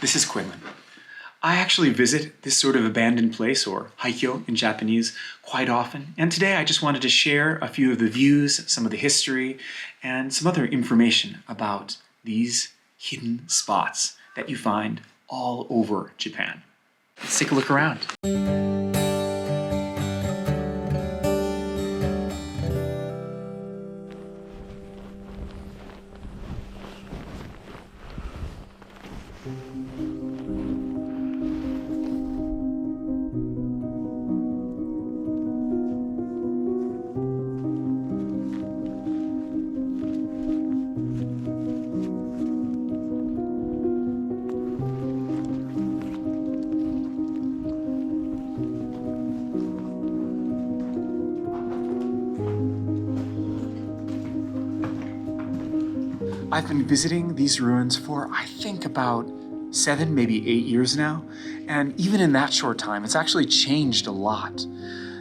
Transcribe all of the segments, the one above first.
this is Quinlan. I actually visit this sort of abandoned place, or Haikyo in Japanese, quite often, and today I just wanted to share a few of the views, some of the history, and some other information about these hidden spots that you find all over Japan. Let's take a look around. I've been visiting these ruins for, I think, about 7, maybe 8 years now. And even in that short time, it's actually changed a lot.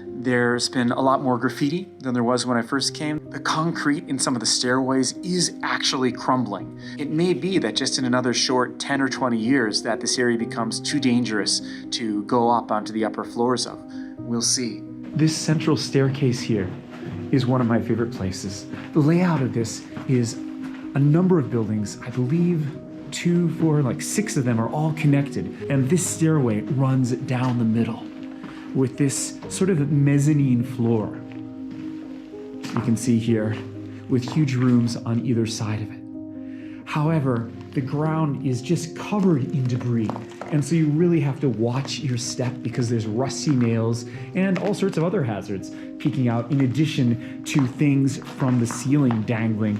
There's been a lot more graffiti than there was when I first came. The concrete in some of the stairways is actually crumbling. It may be that just in another short 10 or 20 years that this area becomes too dangerous to go up onto the upper floors of. We'll see. This central staircase here is one of my favorite places. The layout of this is a number of buildings, I believe 2, 4, 6 of them are all connected. And this stairway runs down the middle with this sort of mezzanine floor. You can see here with huge rooms on either side of it. However, the ground is just covered in debris. And so you really have to watch your step because there's rusty nails and all sorts of other hazards peeking out in addition to things from the ceiling dangling.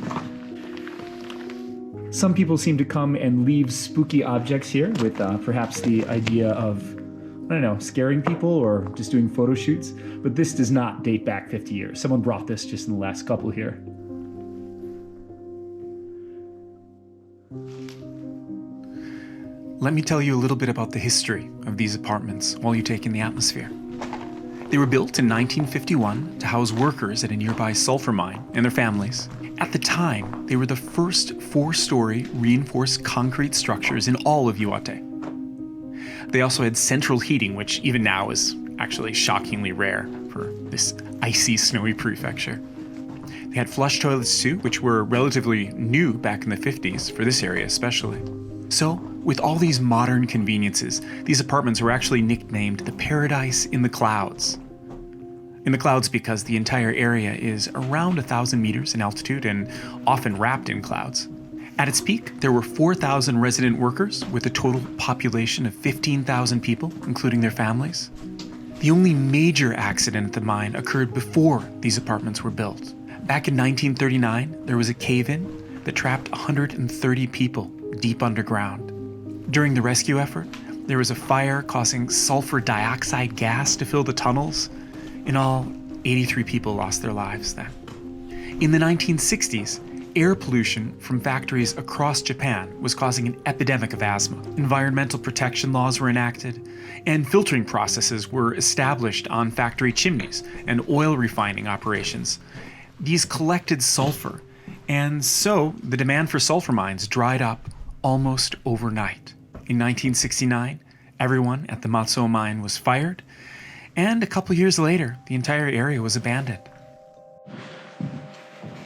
Some people seem to come and leave spooky objects here with perhaps the idea of, I don't know, scaring people or just doing photo shoots. But this does not date back 50 years. Someone brought this just in the last couple here. Let me tell you a little bit about the history of these apartments while you take in the atmosphere. They were built in 1951 to house workers at a nearby sulfur mine and their families. At the time, they were the first 4-story reinforced concrete structures in all of Iwate. They also had central heating, which even now is actually shockingly rare for this icy, snowy prefecture. They had flush toilets too, which were relatively new back in the 50s, for this area especially. So, with all these modern conveniences, these apartments were actually nicknamed the Paradise in the Clouds. In the clouds because the entire area is around 1,000 meters in altitude and often wrapped in clouds. At its peak, there were 4,000 resident workers with a total population of 15,000 people, including their families. The only major accident at the mine occurred before these apartments were built. Back in 1939, there was a cave-in that trapped 130 people deep underground. During the rescue effort, there was a fire causing sulfur dioxide gas to fill the tunnels. In all, 83 people lost their lives then. In the 1960s, air pollution from factories across Japan was causing an epidemic of asthma. Environmental protection laws were enacted, and filtering processes were established on factory chimneys and oil refining operations. These collected sulfur, and so the demand for sulfur mines dried up almost overnight. In 1969, everyone at the Matsuo mine was fired, and a couple years later, the entire area was abandoned.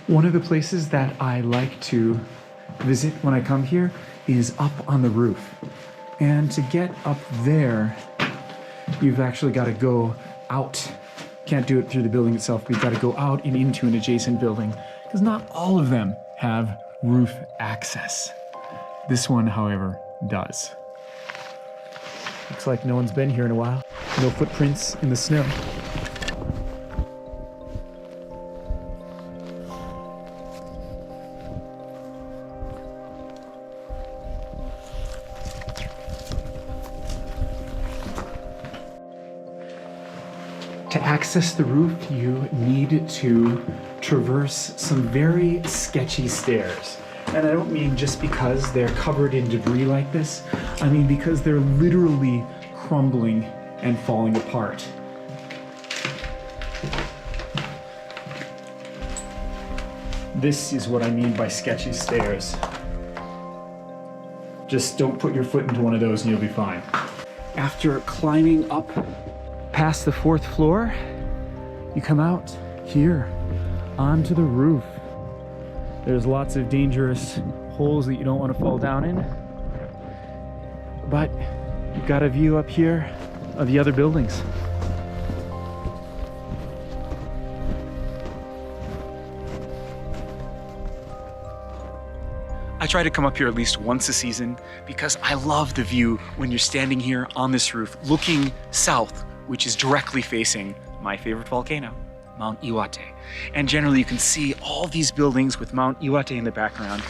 One of the places that I like to visit when I come here is up on the roof. And to get up there, you've actually got to go out. Can't do it through the building itself, but you've got to go out and into an adjacent building, because not all of them have roof access. This one, however, does. Looks like no one's been here in a while. No footprints in the snow. To access the roof, you need to traverse some very sketchy stairs. And I don't mean just because they're covered in debris like this. I mean because they're literally crumbling and falling apart. This is what I mean by sketchy stairs. Just don't put your foot into one of those and you'll be fine. After climbing up past the 4th floor, you come out here onto the roof. There's lots of dangerous holes that you don't want to fall down in, but you've got a view up here of the other buildings. I try to come up here at least once a season because I love the view when you're standing here on this roof looking south, which is directly facing my favorite volcano, Mount Iwate. And generally you can see all these buildings with Mount Iwate in the background.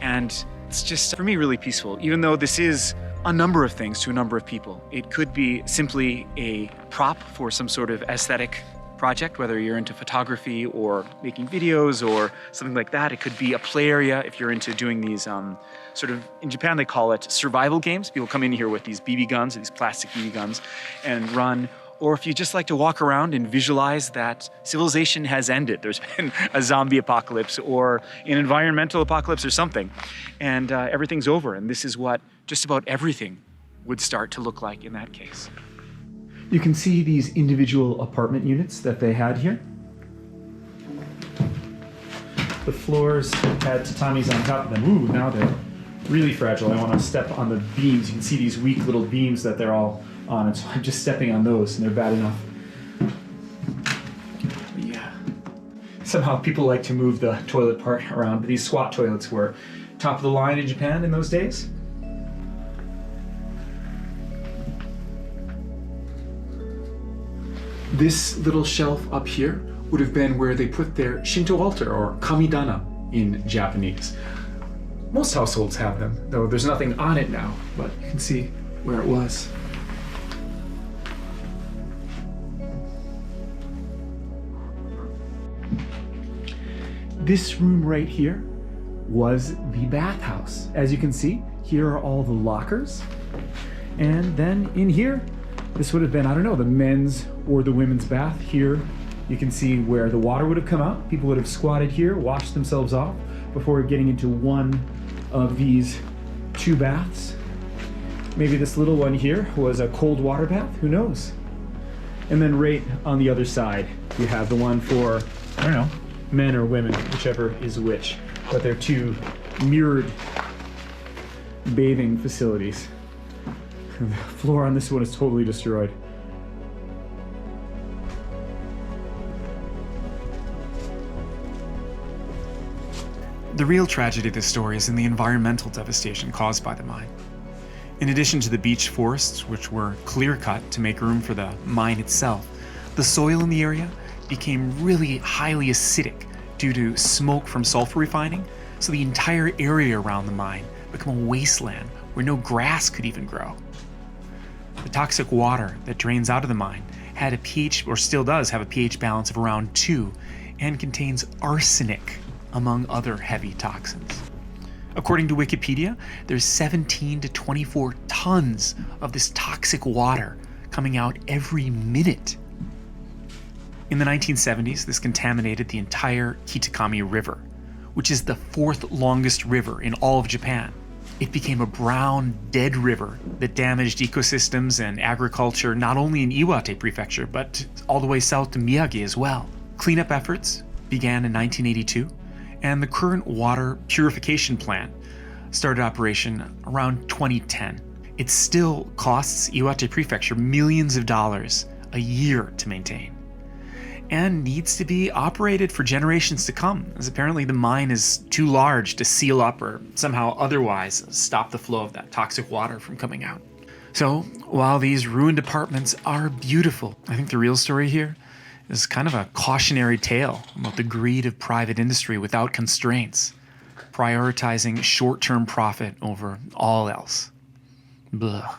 And it's just, for me, really peaceful, even though this is a number of things to a number of people. It could be simply a prop for some sort of aesthetic project, whether you're into photography or making videos or something like that. It could be a play area if you're into doing these sort of, in Japan they call it survival games. People come in here with these BB guns, these plastic BB guns, and run. Or if you just like to walk around and visualize that civilization has ended, there's been a zombie apocalypse or an environmental apocalypse or something, and everything's over. And this is what just about everything would start to look like in that case. You can see these individual apartment units that they had here. The floors had tatamis on top of them. Ooh, now they're really fragile. I want to step on the beams. You can see these weak little beams that they're all on, and so I'm just stepping on those, and they're bad enough. Yeah. Somehow people like to move the toilet part around, but these squat toilets were top of the line in Japan in those days. This little shelf up here would have been where they put their Shinto altar, or kamidana in Japanese. Most households have them, though there's nothing on it now, but you can see where it was. This room right here was the bathhouse. As you can see, here are all the lockers. And then in here, this would have been, I don't know, the men's or the women's bath. Here, you can see where the water would have come out. People would have squatted here, washed themselves off before getting into one of these 2 baths. Maybe this little one here was a cold water bath, who knows? And then right on the other side, you have the one for, I don't know, men or women, whichever is which. But they're 2 mirrored bathing facilities. The floor on this one is totally destroyed. The real tragedy of this story is in the environmental devastation caused by the mine. In addition to the beech forests, which were clear-cut to make room for the mine itself, the soil in the area became really highly acidic due to smoke from sulfur refining, so the entire area around the mine became a wasteland where no grass could even grow. The toxic water that drains out of the mine had a pH, or still does have a pH balance of around 2, and contains arsenic, among other heavy toxins. According to Wikipedia, there's 17 to 24 tons of this toxic water coming out every minute. In the 1970s, this contaminated the entire Kitakami River, which is the 4th longest river in all of Japan. It became a brown, dead river that damaged ecosystems and agriculture not only in Iwate Prefecture, but all the way south to Miyagi as well. Cleanup efforts began in 1982, and the current water purification plant started operation around 2010. It still costs Iwate Prefecture millions of dollars a year to maintain, and needs to be operated for generations to come, as apparently the mine is too large to seal up or somehow otherwise stop the flow of that toxic water from coming out. So, while these ruined apartments are beautiful, I think the real story here is kind of a cautionary tale about the greed of private industry without constraints, prioritizing short-term profit over all else. Blah.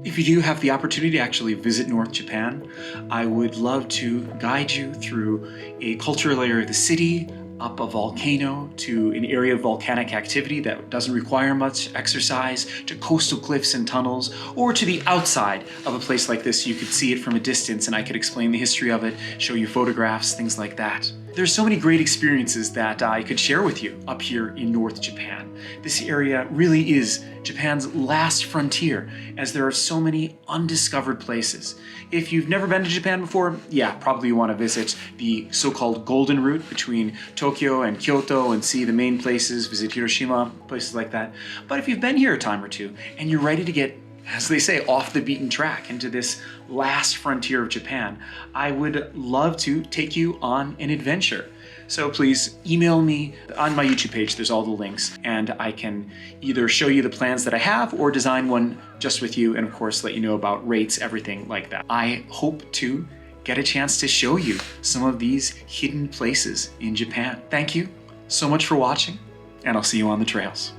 If you do have the opportunity to actually visit North Japan, I would love to guide you through a cultural area of the city, up a volcano, to an area of volcanic activity that doesn't require much exercise, to coastal cliffs and tunnels, or to the outside of a place like this. You could see it from a distance and I could explain the history of it, show you photographs, things like that. There's so many great experiences that I could share with you up here in North Japan. This area really is Japan's last frontier, as there are so many undiscovered places. If you've never been to Japan before, yeah, probably you want to visit the so-called Golden Route between Tokyo and Kyoto and see the main places, visit Hiroshima, places like that. But if you've been here a time or two and you're ready to get, as they say, off the beaten track into this last frontier of Japan, I would love to take you on an adventure. So please email me. On my YouTube page, there's all the links, and I can either show you the plans that I have or design one just with you, and of course let you know about rates, everything like that. I hope to get a chance to show you some of these hidden places in Japan. Thank you so much for watching, and I'll see you on the trails.